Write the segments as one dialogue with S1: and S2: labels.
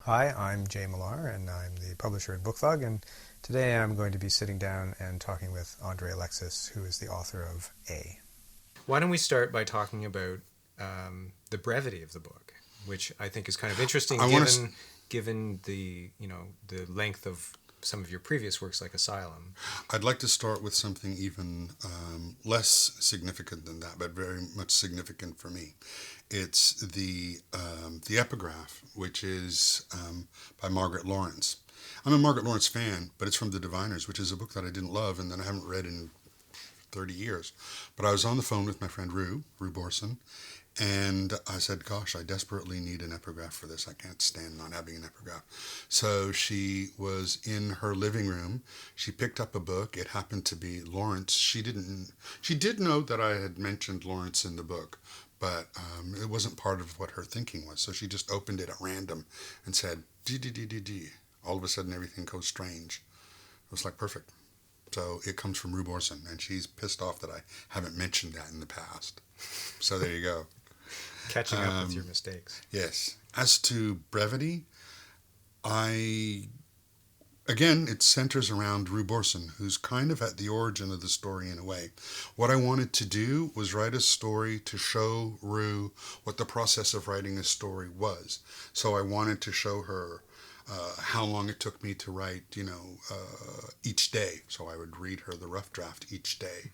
S1: Hi, I'm Jay Millar, and I'm the publisher at BookThug, and today I'm going to be sitting down and talking with Andre Alexis, who is the author of A.
S2: Why don't we start by talking about the brevity of the book, which I think is kind of interesting given the length of some of your previous works like Asylum.
S3: I'd like to start with something even less significant than that, but very much significant for me. It's the epigraph, which is by Margaret Lawrence. I'm a Margaret Lawrence fan, but it's from The Diviners, which is a book that I didn't love and that I haven't read in 30 years. But I was on the phone with my friend Rue Borson, and I said, gosh, I desperately need an epigraph for this. I can't stand not having an epigraph. So she was in her living room. She picked up a book. It happened to be Lawrence. She did know that I had mentioned Lawrence in the book, but it wasn't part of what her thinking was. So she just opened it at random and said, D. All of a sudden, everything goes strange. It was like perfect. So it comes from Rue Borson, and she's pissed off that I haven't mentioned that in the past. So there you go.
S2: Catching up with your mistakes.
S3: Yes. As to brevity, it centers around Rue Borson, who's kind of at the origin of the story in a way. What I wanted to do was write a story to show Rue what the process of writing a story was. So I wanted to show her how long it took me to write, each day. So I would read her the rough draft each day.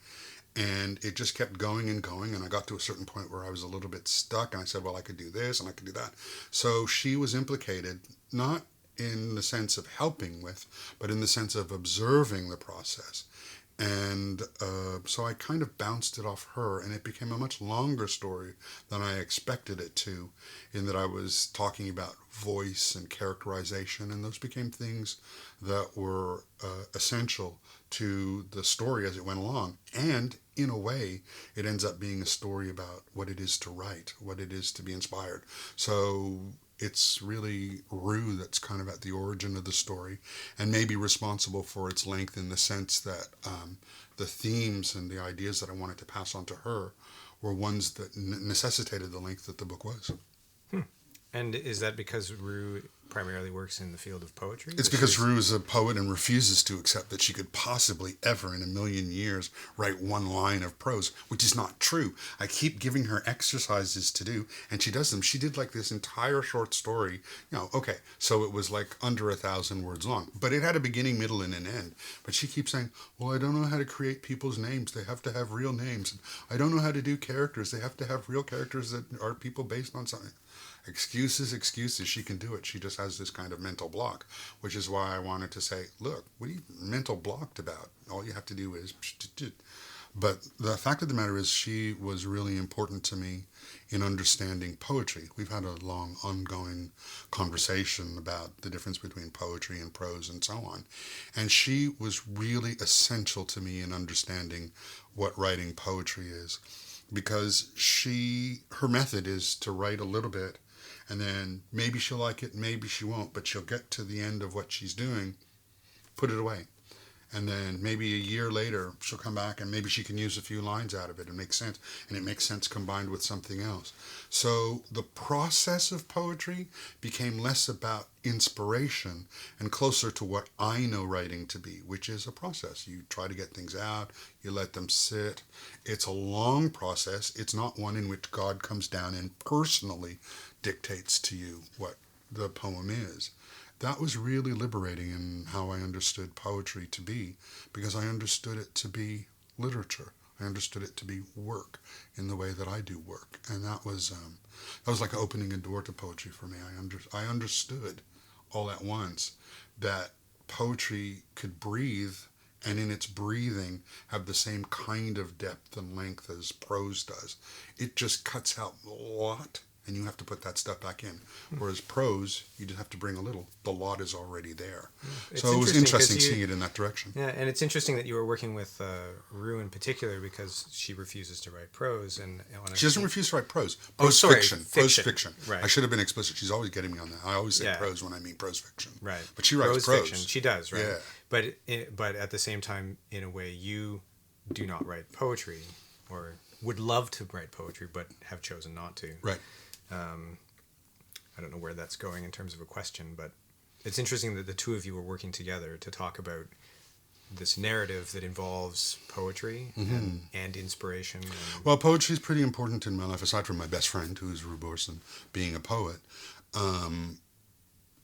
S3: And it just kept going and going. And I got to a certain point where I was a little bit stuck. And I said, well, I could do this and I could do that. So she was implicated, not in the sense of helping with, but in the sense of observing the process. And so I kind of bounced it off her, and it became a much longer story than I expected it to, in that I was talking about voice and characterization, and those became things that were essential to the story as it went along. And in a way, it ends up being a story about what it is to write, what it is to be inspired. So it's really Rue that's kind of at the origin of the story and maybe responsible for its length in the sense that the themes and the ideas that I wanted to pass on to her were ones that necessitated the length that the book was.
S2: And is that because Rue primarily works in the field of poetry?
S3: It's because Rue is a poet and refuses to accept that she could possibly ever in a million years write one line of prose, which is not true. I keep giving her exercises to do, and she does them. She did like this entire short story. So it was like under 1,000 words long, but it had a beginning, middle, and an end. But she keeps saying, well, I don't know how to create people's names. They have to have real names. I don't know how to do characters. They have to have real characters that are people based on something. Excuses. She can do it. She just has this kind of mental block, which is why I wanted to say, look, what are you mental blocked about? All you have to do is... But the fact of the matter is she was really important to me in understanding poetry. We've had a long ongoing conversation about the difference between poetry and prose and so on. And she was really essential to me in understanding what writing poetry is, because her method is to write a little bit, and then maybe she'll like it, maybe she won't, but she'll get to the end of what she's doing, put it away. And then maybe a year later, she'll come back and maybe she can use a few lines out of it and make sense. And it makes sense combined with something else. So the process of poetry became less about inspiration and closer to what I know writing to be, which is a process. You try to get things out, you let them sit. It's a long process. It's not one in which God comes down and personally dictates to you what the poem is. That was really liberating in how I understood poetry to be, because I understood it to be literature. I understood it to be work in the way that I do work. And that was like opening a door to poetry for me. I understood all at once that poetry could breathe, and in its breathing have the same kind of depth and length as prose does. It just cuts out a lot, and you have to put that stuff back in. Whereas prose, you just have to bring a little. The lot is already there. So it was interesting seeing it in that direction.
S2: Yeah, and it's interesting that you were working with Rue in particular, because she refuses to write prose.
S3: She doesn't refuse to write prose.
S2: Fiction.
S3: Prose fiction.
S2: Right.
S3: I should have been explicit. She's always getting me on that. I always say prose when I mean prose fiction.
S2: Right.
S3: But she writes prose.
S2: Fiction. She does, right?
S3: Yeah.
S2: But at the same time, in a way, you do not write poetry, or would love to write poetry, but have chosen not to.
S3: Right.
S2: I don't know where that's going in terms of a question, but it's interesting that the two of you were working together to talk about this narrative that involves poetry and inspiration.
S3: Well, poetry is pretty important in my life, aside from my best friend, who's Rue Borson, being a poet.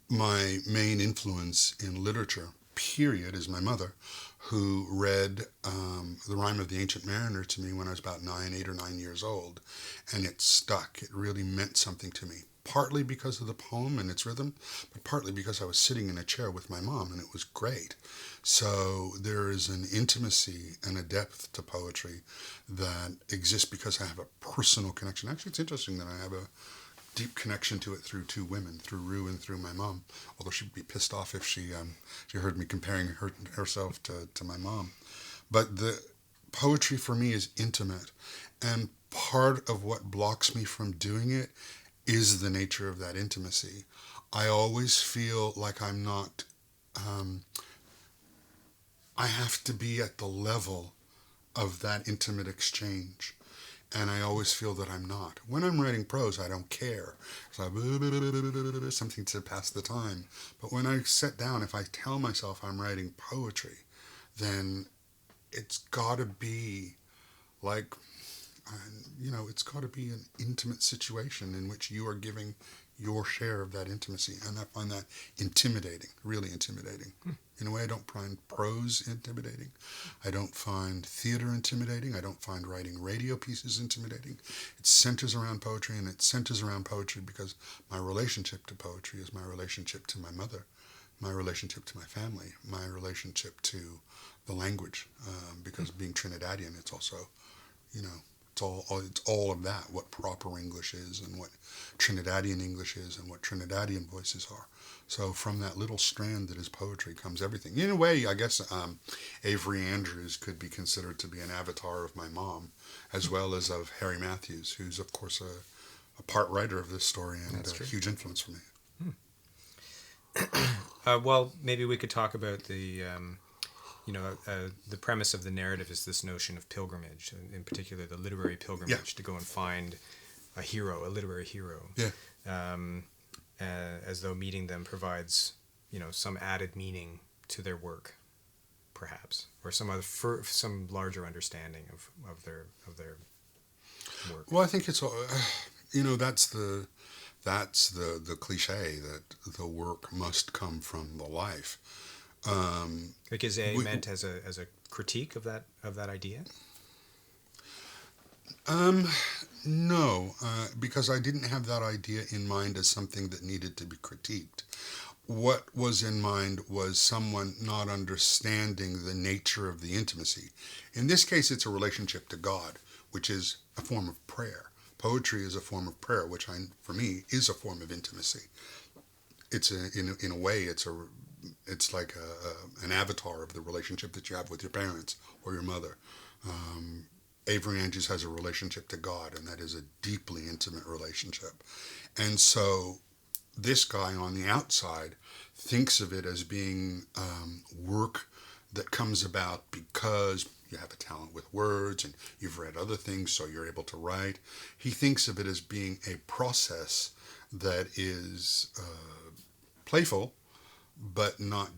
S3: My main influence in literature, period, is my mother, who read The Rime of the Ancient Mariner to me when I was about 8 or 9 years old, and it stuck. It really meant something to me, partly because of the poem and its rhythm, but partly because I was sitting in a chair with my mom, and it was great. So there is an intimacy and a depth to poetry that exists because I have a personal connection. Actually, it's interesting that I have a deep connection to it through two women, through Rue and through my mom, although she'd be pissed off if she heard me comparing herself to my mom. But the poetry for me is intimate, and part of what blocks me from doing it is the nature of that intimacy. I always feel like I'm not, I have to be at the level of that intimate exchange. And I always feel that I'm not. When I'm writing prose, I don't care. It's like something to pass the time. But when I sit down, if I tell myself I'm writing poetry, then it's got to be like, it's got to be an intimate situation in which you are giving your share of that intimacy. And I find that intimidating, really intimidating. In a way, I don't find prose intimidating. I don't find theater intimidating. I don't find writing radio pieces intimidating. It centers around poetry, and it centers around poetry because my relationship to poetry is my relationship to my mother, my relationship to my family, my relationship to the language. Because being Trinidadian, it's also, it's all of that, what proper English is and what Trinidadian English is and what Trinidadian voices are. So from that little strand that is poetry comes everything. In a way, I guess Avery Andrews could be considered to be an avatar of my mom, as well as of Harry Matthews, who's, of course, a part writer of this story and a huge influence for me.
S2: Well, maybe we could talk about the premise of the narrative is this notion of pilgrimage, in particular the literary pilgrimage, to go and find a hero, a literary hero.
S3: Yeah.
S2: As though meeting them provides, some added meaning to their work, perhaps, or some larger understanding of their work.
S3: Well, I think it's that's the cliche that the work must come from the life.
S2: Is A meant as a critique of that idea?
S3: No, because I didn't have that idea in mind as something that needed to be critiqued. What was in mind was someone not understanding the nature of the intimacy. In this case, it's a relationship to God, which is a form of prayer. Poetry is a form of prayer, which for me is a form of intimacy. It's in a way, it's like an avatar of the relationship that you have with your parents or your mother. Avery Andrews has a relationship to God, and that is a deeply intimate relationship. And so this guy on the outside thinks of it as being work that comes about because you have a talent with words and you've read other things, so you're able to write. He thinks of it as being a process that is playful, but not,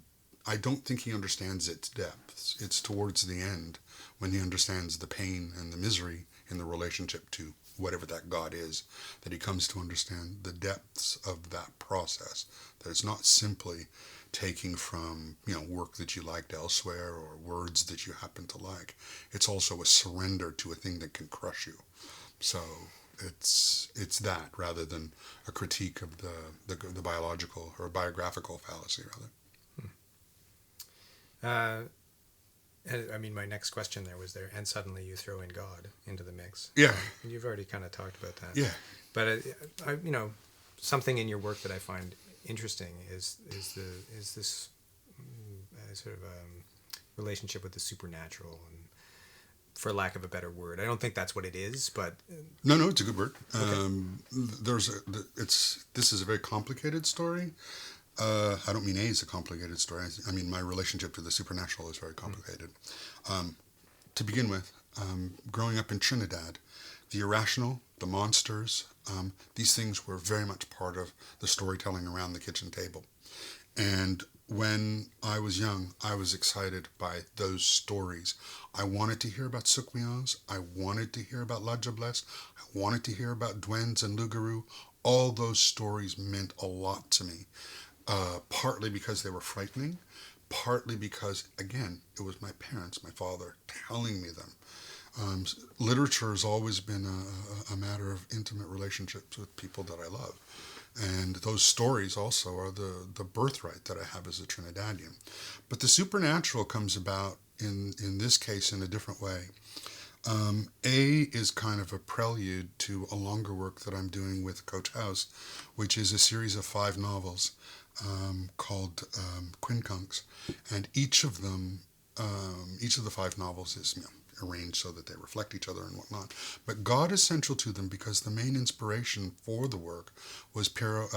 S3: I don't think he understands its depths. It's towards the end when he understands the pain and the misery in the relationship to whatever that God is, that he comes to understand the depths of that process. That it's not simply taking from, work that you liked elsewhere or words that you happen to like. It's also a surrender to a thing that can crush you. So it's that rather than a critique of the biological or biographical fallacy, rather.
S2: My next question there was and suddenly you throw in God into the mix.
S3: Yeah.
S2: And you've already kind of talked about that.
S3: Yeah.
S2: But something in your work that I find interesting is this sort of relationship with the supernatural, and for lack of a better word, I don't think that's what it is, but
S3: no, it's a good word.
S2: Okay.
S3: This is a very complicated story. I don't mean A is a complicated story. I mean, my relationship to the supernatural is very complicated. To begin with, growing up in Trinidad, the irrational, the monsters, these things were very much part of the storytelling around the kitchen table. And when I was young, I was excited by those stories. I wanted to hear about Sukmians. I wanted to hear about Lajables. I wanted to hear about Duendes and Lugaru. All those stories meant a lot to me, partly because they were frightening, partly because, again, it was my parents, my father, telling me them. Literature has always been a matter of intimate relationships with people that I love. And those stories also are the birthright that I have as a Trinidadian. But the supernatural comes about, in this case, in a different way. A is kind of a prelude to a longer work that I'm doing with Coach House, which is a series of 5 novels called Quincunx. And each of the 5 novels is arranged so that they reflect each other and whatnot. But God is central to them because the main inspiration for the work was Pier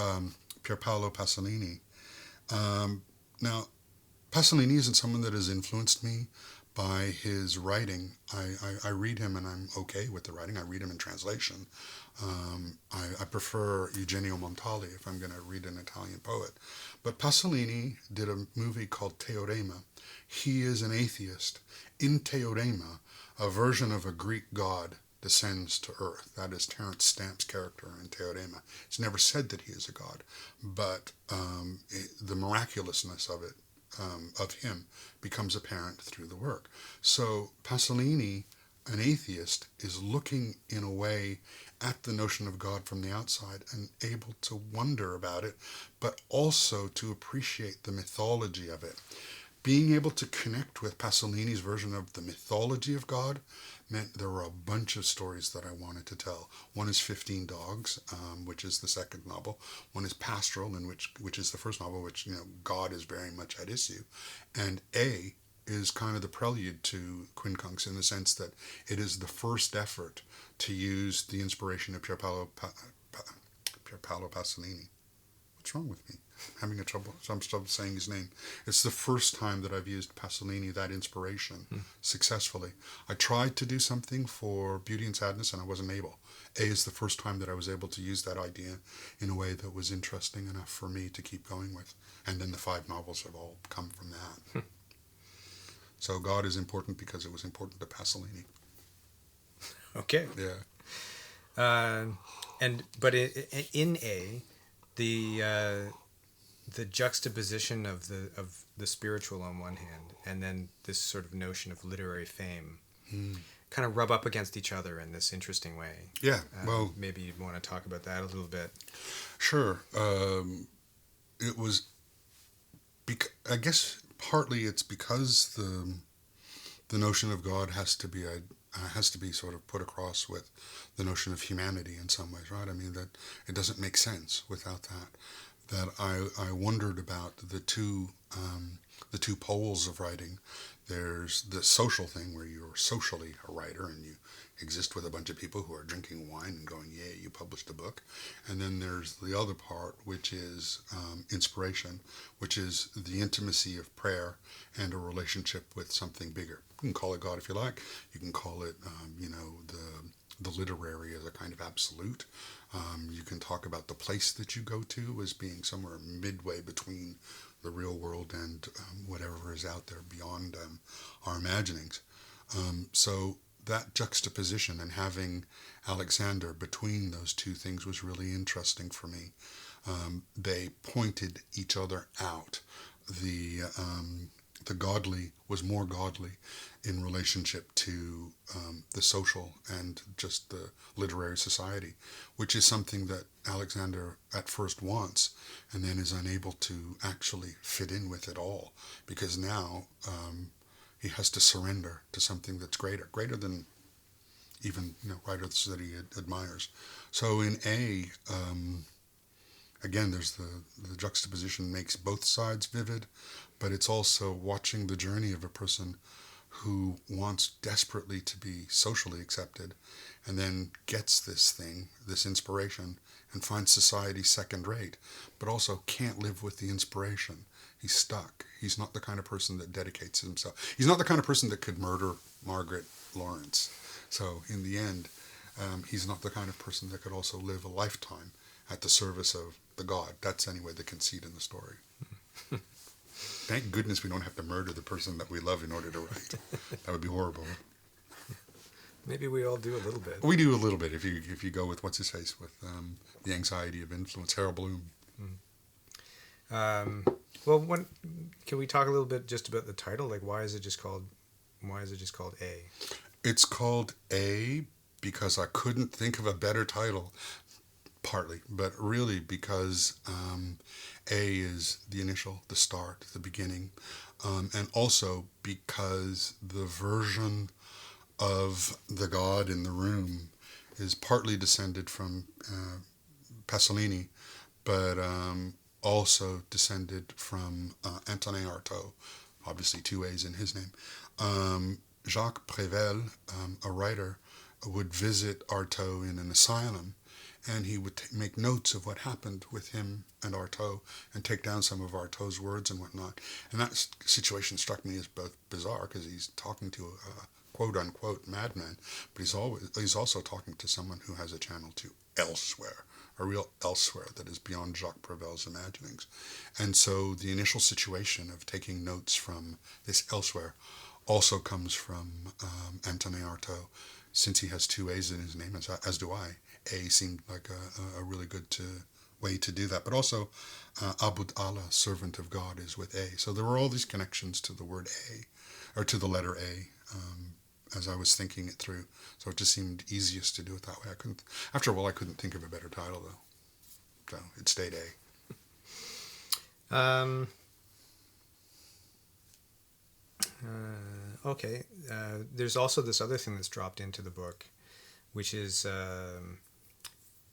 S3: Paolo Pasolini. Now, Pasolini isn't someone that has influenced me by his writing. I read him and I'm okay with the writing. I read him in translation. I prefer Eugenio Montali if I'm going to read an Italian poet. But Pasolini did a movie called Teorema. He is an atheist. In Teorema, a version of a Greek god descends to earth. That is Terence Stamp's character in Teorema. It's never said that he is a god, but the miraculousness of it, of him, becomes apparent through the work. So Pasolini, an atheist, is looking in a way at the notion of God from the outside and able to wonder about it, but also to appreciate the mythology of it. Being able to connect with Pasolini's version of the mythology of God meant there were a bunch of stories that I wanted to tell. One is 15 Dogs, which is the second novel. One is Pastoral, which is the first novel, which, God is very much at issue. And A is kind of the prelude to Quincunx in the sense that it is the first effort to use the inspiration of Pier Paolo Pasolini. What's wrong with me? I'm having trouble saying his name. It's the first time that I've used Pasolini, that inspiration, successfully. I tried to do something for Beauty and Sadness and I wasn't able. A is the first time that I was able to use that idea in a way that was interesting enough for me to keep going with. And then the 5 novels have all come from that. So God is important because it was important to Pasolini.
S2: Okay.
S3: Yeah.
S2: But in A, the juxtaposition of the spiritual on one hand, and then this sort of notion of literary fame, kind of rub up against each other in this interesting way.
S3: Yeah. Well,
S2: maybe you'd want to talk about that a little bit.
S3: Sure. It was. I guess partly it's because the notion of God has to be sort of put across with the notion of humanity in some ways, right? I mean, that it doesn't make sense without that. That I wondered about the two poles of writing. There's the social thing where you're socially a writer and you exist with a bunch of people who are drinking wine and going, "Yeah, you published a book." And then there's the other part, which is inspiration, which is the intimacy of prayer and a relationship with something bigger. You can call it God if you like. You can call it, the literary as a kind of absolute. You can talk about the place that you go to as being somewhere midway between the real world and whatever is out there beyond our imaginings. So that juxtaposition and having Alexander between those two things was really interesting for me. They pointed each other out. The godly was more godly in relationship to the social and just the literary society, which is something that Alexander at first wants and then is unable to actually fit in with it all, because now he has to surrender to something that's greater than even writers that he admires. So in A, again, there's the juxtaposition makes both sides vivid, but it's also watching the journey of a person who wants desperately to be socially accepted and then gets this inspiration, and finds society second rate, but also can't live with the inspiration. He's stuck. He's not the kind of person that dedicates himself. He's not the kind of person that could murder Margaret Lawrence. So in the end, he's not the kind of person that could also live a lifetime at the service of the god. That's anyway the conceit in the story. Thank goodness we don't have to murder the person that we love in order to write. That would be horrible.
S2: Maybe we all do a little bit.
S3: We do a little bit if you go with what's his face with The Anxiety of Influence, Harold Bloom.
S2: Well, can we talk a little bit just about the title? Like, why is it just called A?
S3: It's called A because I couldn't think of a better title. Partly, but really because A is the initial, the start, the beginning, and also because the version of the god in the room is partly descended from Pasolini, but also descended from Antonin Artaud, obviously two A's in his name. Jacques Prévert, a writer, would visit Artaud in an asylum, and he would make notes of what happened with him and Artaud and take down some of Artaud's words and whatnot. And that situation struck me as both bizarre because he's talking to a quote-unquote madman, but he's also talking to someone who has a channel to elsewhere, a real elsewhere that is beyond Jacques Prévert's imaginings. And so the initial situation of taking notes from this elsewhere also comes from Antonin Artaud, since he has two A's in his name, as do I. A seemed like a really good way to do that. But also, Abud Allah, servant of God, is with A. So there were all these connections to the word A, or to the letter A, as I was thinking it through. So it just seemed easiest to do it that way. After a while, I couldn't think of a better title, though. So it stayed A.
S2: Okay. There's also this other thing that's dropped into the book, which is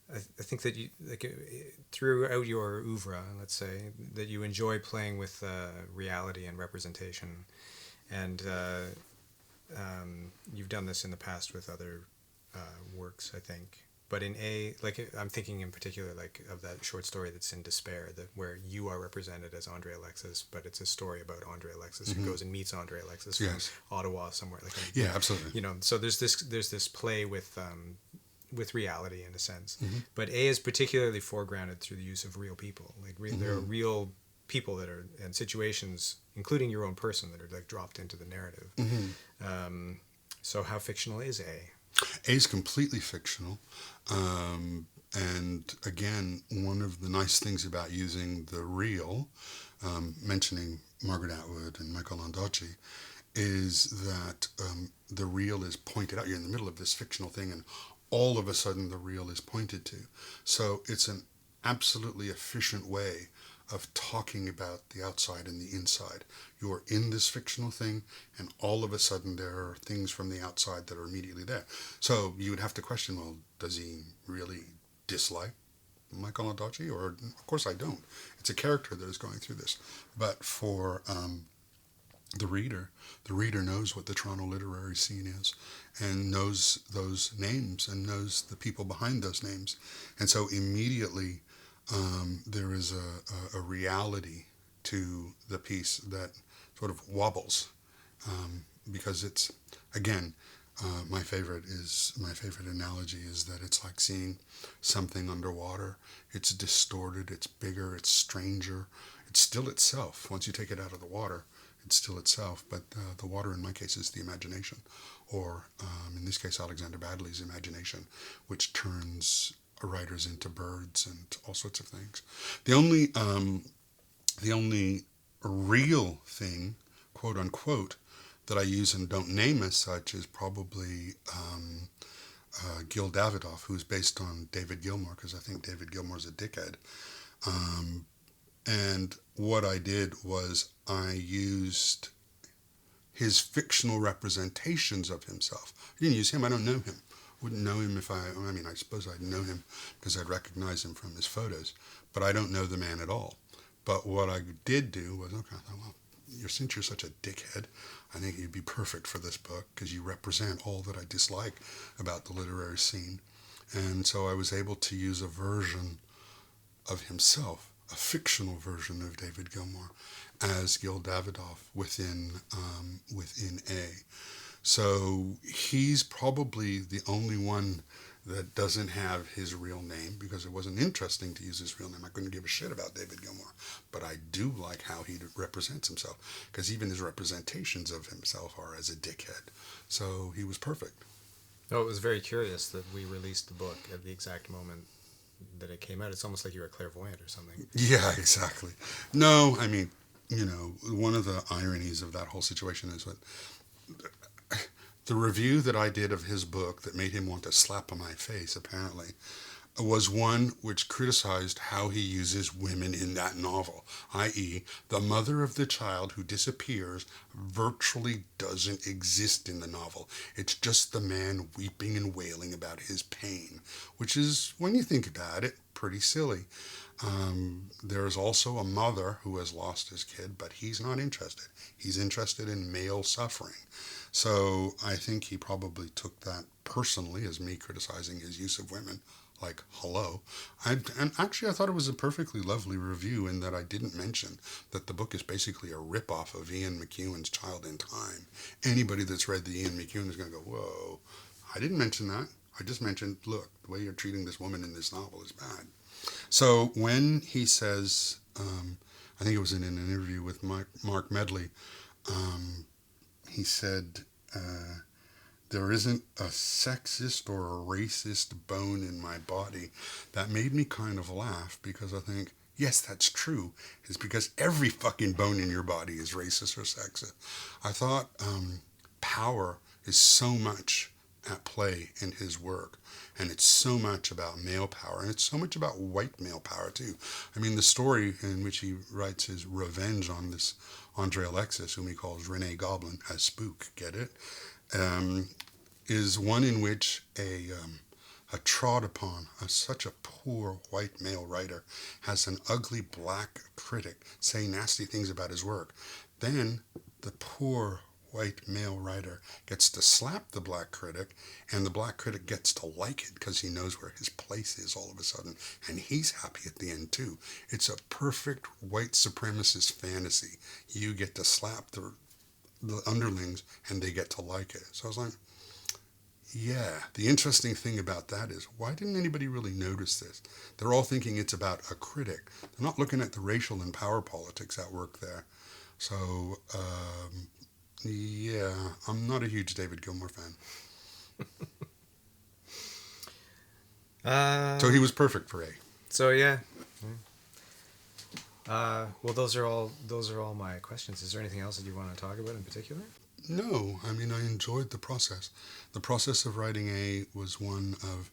S2: I think that you throughout your oeuvre, let's say, that you enjoy playing with reality and representation, and you've done this in the past with other works, I think. But in A, like, I'm thinking in particular, like, of that short story that's in Despair, where you are represented as Andre Alexis, but it's a story about Andre Alexis who goes and meets Andre Alexis from Ottawa somewhere. Like,
S3: yeah, absolutely.
S2: You know, so there's this play with reality in a sense. But A is particularly foregrounded through the use of real people. Like, there are real people that are, and situations, including your own person, that are like dropped into the narrative. So how fictional is A?
S3: A is completely fictional. And again, one of the nice things about using the real, mentioning Margaret Atwood and Michael Landocci, is that the real is pointed out. You're in the middle of this fictional thing, and all of a sudden the real is pointed to. So it's an absolutely efficient way of talking about the outside and the inside. You're in this fictional thing, and all of a sudden there are things from the outside that are immediately there. So you would have to question, well, does he really dislike Michael Landocci? Or, of course I don't. It's a character that is going through this. But for the reader knows what the Toronto literary scene is, and knows those names, and knows the people behind those names. And so immediately there is a reality to the piece that sort of wobbles, because it's, again, my favorite analogy is that it's like seeing something underwater. It's distorted, it's bigger, it's stranger. It's still itself. Once you take it out of the water, it's still itself. But the water, in my case, is the imagination, or in this case, Alexander Baddeley's imagination, which turns writers into birds and all sorts of things. The only real thing, quote unquote, that I use and don't name as such is probably Gil Davidoff, who's based on David Gilmour, because I think David Gilmour's a dickhead. And what I did was I used his fictional representations of himself. I didn't use him. I don't know him. Wouldn't know him if I suppose I'd know him because I'd recognize him from his photos, but I don't know the man at all. But what I did do was, okay, I thought, well, since you're such a dickhead, I think you'd be perfect for this book because you represent all that I dislike about the literary scene. And so I was able to use a version of himself, a fictional version of David Gilmour, as Gil Davidoff within A. So he's probably the only one that doesn't have his real name, because it wasn't interesting to use his real name. I couldn't give a shit about David Gilmour, but I do like how he represents himself, because even his representations of himself are as a dickhead. So he was perfect.
S2: Oh, it was very curious that we released the book at the exact moment that it came out. It's almost like you were clairvoyant or something.
S3: Yeah, exactly. No, I mean, one of the ironies of that whole situation is what the review that I did of his book that made him want to slap on my face, apparently, was one which criticized how he uses women in that novel, i.e., the mother of the child who disappears virtually doesn't exist in the novel. It's just the man weeping and wailing about his pain, which is, when you think about it, pretty silly. There's also a mother who has lost his kid, but he's not interested. He's interested in male suffering. So I think he probably took that personally as me criticizing his use of women. Like, hello. And actually, I thought it was a perfectly lovely review in that I didn't mention that the book is basically a rip-off of Ian McEwan's Child in Time. Anybody that's read the Ian McEwan is going to go, whoa, I didn't mention that. I just mentioned, look, the way you're treating this woman in this novel is bad. So when he says, I think it was in an interview with Mark Medley, he said, there isn't a sexist or a racist bone in my body. That made me kind of laugh, because I think, yes, that's true. It's because every fucking bone in your body is racist or sexist. I thought power is so much at play in his work, and it's so much about male power, and it's so much about white male power too. I mean, the story in which he writes his revenge on this Andre Alexis, whom he calls Renee Goblin, as Spook, get it? Is one in which a trod upon, such a poor white male writer has an ugly black critic say nasty things about his work. Then the poor white male writer gets to slap the black critic, and the black critic gets to like it because he knows where his place is all of a sudden, and he's happy at the end too. It's a perfect white supremacist fantasy. You get to slap the underlings, and they get to like it. So I was like, yeah, the interesting thing about that is, why didn't anybody really notice this? They're all thinking it's about a critic. They're not looking at the racial and power politics at work there. So, yeah, I'm not a huge David Gilmour fan. So he was perfect for A.
S2: So, yeah. Well, those are all my questions. Is there anything else that you want to talk about in particular?
S3: No, I mean, I enjoyed the process. The process of writing A was one of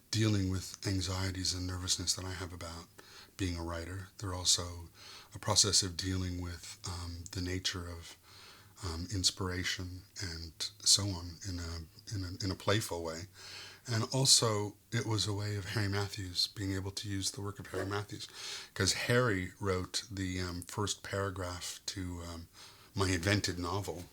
S3: dealing with anxieties and nervousness that I have about being a writer. They're also a process of dealing with the nature of inspiration and so on in a playful way. And also, it was a way of Harry Matthews, being able to use the work of Harry Matthews. Because Harry wrote the first paragraph to my invented novel.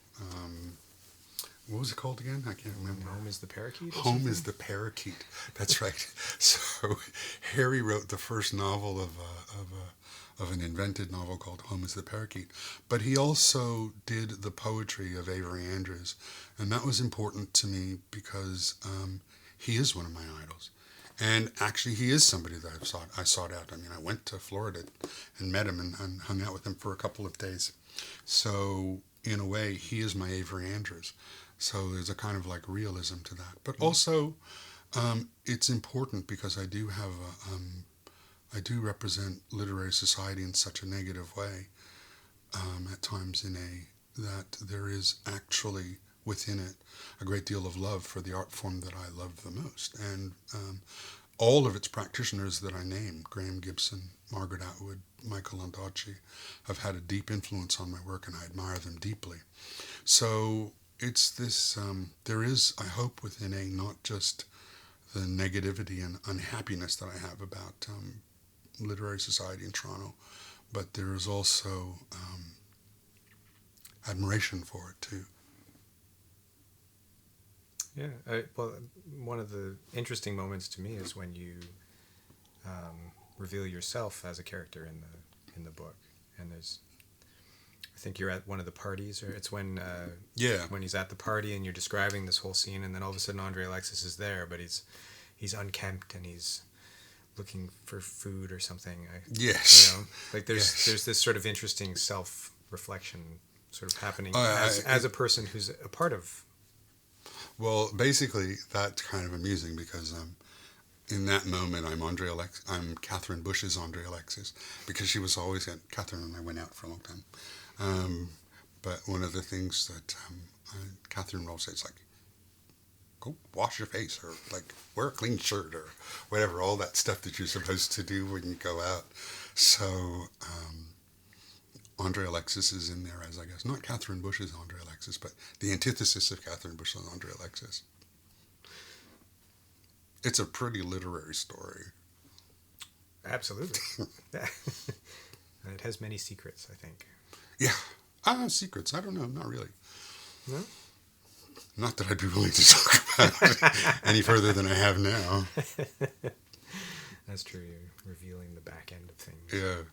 S3: What was it called again? I can't remember.
S2: Home is the Parakeet?
S3: Home is the Parakeet. That's right. So Harry wrote the first novel of an invented novel called Home is the Parakeet. But he also did the poetry of Avery Andrews. And that was important to me because he is one of my idols. And actually, he is somebody that I sought out. I mean, I went to Florida and met him and hung out with him for a couple of days. So, in a way, he is my Avery Andrews. So there's a kind of like realism to that. But also, it's important because I do have I do represent literary society in such a negative way at times that there is actually within it a great deal of love for the art form that I love the most. And all of its practitioners that I named, Graham Gibson, Margaret Atwood, Michael Ondocci, have had a deep influence on my work, and I admire them deeply. So it's this, there is, I hope, within A, not just the negativity and unhappiness that I have about literary society in Toronto, but there is also admiration for it too.
S2: Yeah, well, one of the interesting moments to me is when you reveal yourself as a character in the book, and there's, I think you're at one of the parties, or it's when when he's at the party and you're describing this whole scene, and then all of a sudden Andre Alexis is there, but he's unkempt and he's looking for food or something.
S3: Yes.
S2: Like there's this sort of interesting self-reflection sort of happening as a person who's a part of.
S3: Well, basically that's kind of amusing because in that moment I'm Catherine Bush's Andre Alexis, because she was always Catherine and I went out for a long time. But one of the things that Catherine will say is like, go wash your face, or like wear a clean shirt, or whatever, all that stuff that you're supposed to do when you go out. So Andre Alexis is in there as, I guess, not Catherine Bush's Andre Alexis, but the antithesis of Catherine Bush's Andre Alexis. It's a pretty literary story.
S2: Absolutely. It has many secrets, I think.
S3: Yeah. Secrets. I don't know. Not really.
S2: No?
S3: Not that I'd be willing to talk about it any further than I have now.
S2: That's true. You're revealing the back end of things.
S3: Yeah.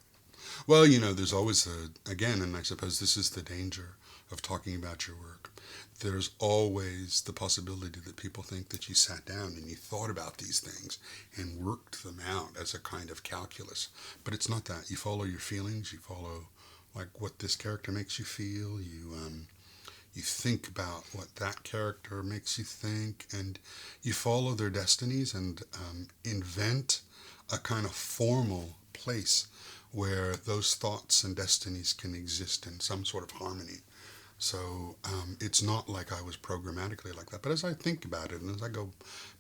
S3: Well, there's always again, and I suppose this is the danger of talking about your work. There's always the possibility that people think that you sat down and you thought about these things and worked them out as a kind of calculus. But it's not that. You follow your feelings. You follow like what this character makes you feel. You think about what that character makes you think, and you follow their destinies and invent a kind of formal place where those thoughts and destinies can exist in some sort of harmony. So it's not like I was programmatically like that. But as I think about it, and as I go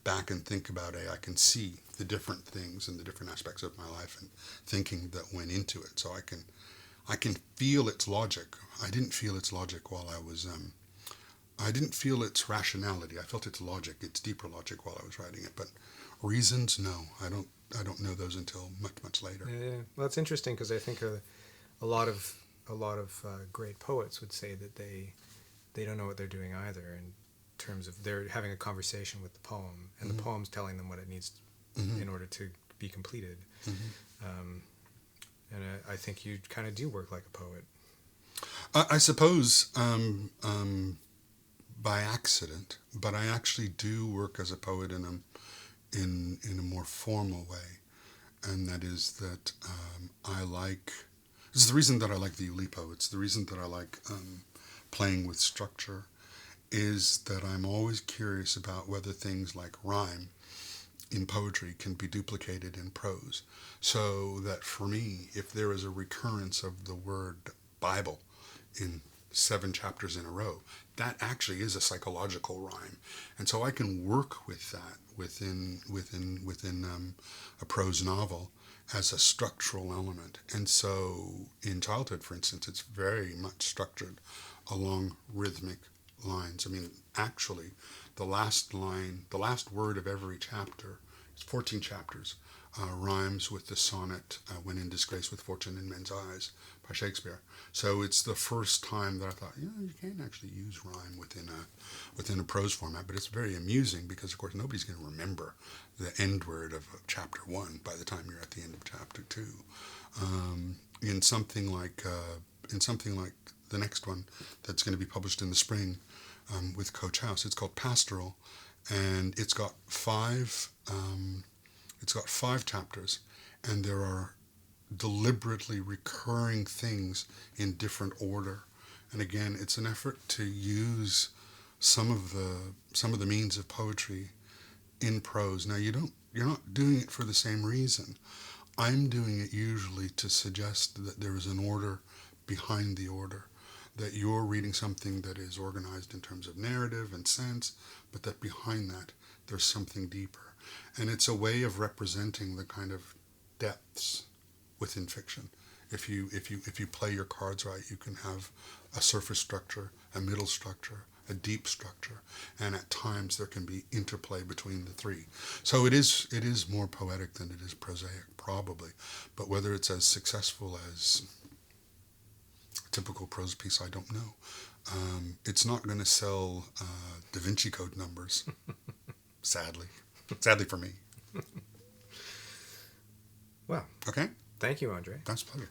S3: back and think about it, I can see the different things and the different aspects of my life and thinking that went into it. So I can feel its logic. I didn't feel its logic while I was... I didn't feel its rationality. I felt its logic, its deeper logic while I was writing it. But reasons, no. I don't know those until much, much later.
S2: Yeah. Well, it's interesting because I think a lot of great poets would say that they don't know what they're doing either, in terms of they're having a conversation with the poem, and the poem's telling them what it needs in order to be completed. And I think you kind of do work like a poet.
S3: I suppose by accident, but I actually do work as a poet in a more formal way, and that is that I like. This is the reason that I like the Ulipo. It's the reason that I like playing with structure, is that I'm always curious about whether things like rhyme in poetry can be duplicated in prose. So that for me, if there is a recurrence of the word Bible in 7 chapters in a row, that actually is a psychological rhyme. And so I can work with that within a prose novel as a structural element. And so in childhood, for instance, it's very much structured along rhythmic lines. I mean, actually, the last word of every chapter, it's 14 chapters, rhymes with the sonnet When in Disgrace with Fortune in Men's Eyes by Shakespeare. So it's the first time that I thought, you can actually use rhyme within a prose format, but it's very amusing because, of course, nobody's going to remember the end word of chapter 1 by the time you're at the end of chapter 2. In something like the next one that's going to be published in the spring with Coach House, it's called Pastoral, and it's got 5 chapters, and there are deliberately recurring things in different order. And again, it's an effort to use some of the means of poetry in prose. Now you're not doing it for the same reason. I'm doing it usually to suggest that there is an order behind the order, that you're reading something that is organized in terms of narrative and sense, but that behind that there's something deeper. And it's a way of representing the kind of depths within fiction. If you play your cards right, you can have a surface structure, a middle structure, a deep structure, and at times there can be interplay between the three. So it is more poetic than it is prosaic, probably. But whether it's as successful as a typical prose piece, I don't know. It's not going to sell Da Vinci Code numbers, sadly. Sadly for me.
S2: Well,
S3: okay.
S2: Thank you, Andre.
S3: That's a pleasure.